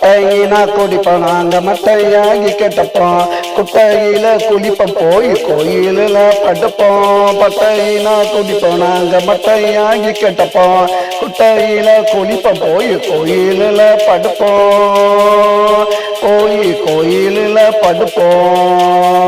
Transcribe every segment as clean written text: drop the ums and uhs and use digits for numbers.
பட்டையினா குடிப்போம் நாங்க மட்டையாகி கெட்டப்போம் குட்டையில குளிப்போம் போய் கோயிலில் படுப்போம் பட்டையினா குடிப்போம் நாங்க மட்டையாகி கெட்டப்போம் குட்டையில குளிப்போம் போய் கோயிலில் படுப்போம் போய் கோயிலில் படுப்போம்.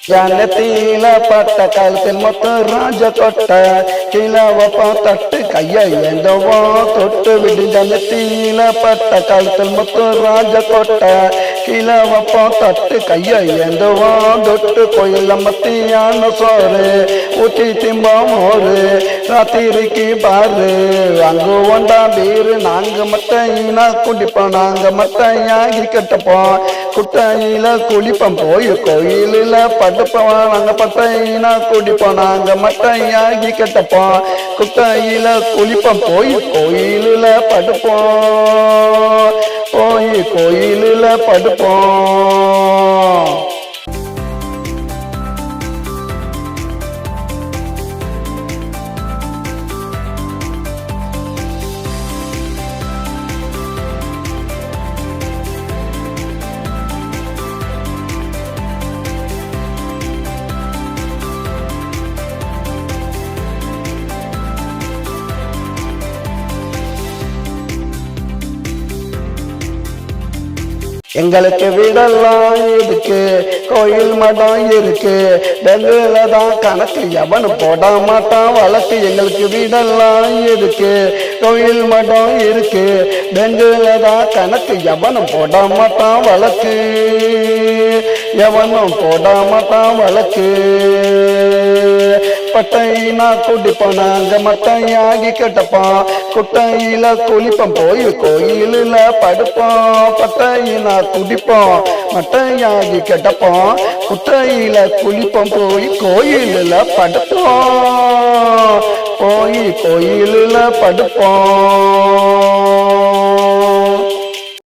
ஜனத்தில பட்ட காலத்தில் மொத்த ராஜ கொட்ட கிழவப்ப தட்டு கைய எந்தவோ தொட்டு விடு ஜனத்தில பட்ட காலத்தில் மொத்த ராஜ கொட்ட கிழவப்ப தட்டு கைய எந்தவோ தொட்டு கோயில மத்தியான சோறு ஊட்டி திம்பா மோறு ராத்திரிக்கு பாரு அங்கு ஒண்டா பீரு நாங்க மட்டையினா குடிப்போம் நாங்க மட்டையாகி கட்டப்போம் குட்டையில குளிப்போம் போய் கோயிலில் படுப்போம் நாங்க பட்டையினா குடிப்போம் நாங்க மட்டையாகி கட்டப்போம் குட்டையில குளிப்போம் போய் கோயிலில் படுப்போம் போய் கோயிலில் படுப்போம். எங்களுக்கு வீடெல்லாம் இருக்கு கோயில் மடம் இருக்கு பெங்குல தான் கணக்கு எவனு போட மாட்டான் வழக்கு எங்களுக்கு வீடெல்லாம் இருக்கு கோயில் மடம் இருக்கு பெங்குல தான் கணக்கு எவனும் போட மாட்டான் வழக்கு எவனும் போட மாட்டான் வழக்கு பட்டையினா குடிப்போம் நாங்க மட்டையாகி கெட்டப்போம் குட்டையில குளிப்போம் போய் கோயிலில் படுப்போம் பட்டையினா குடிப்போம் மட்டையாகி கெட்டப்போம் குட்டையில குளிப்போம் போய் கோயிலில் படுப்போம் போய் கோயிலில் படுப்போம்.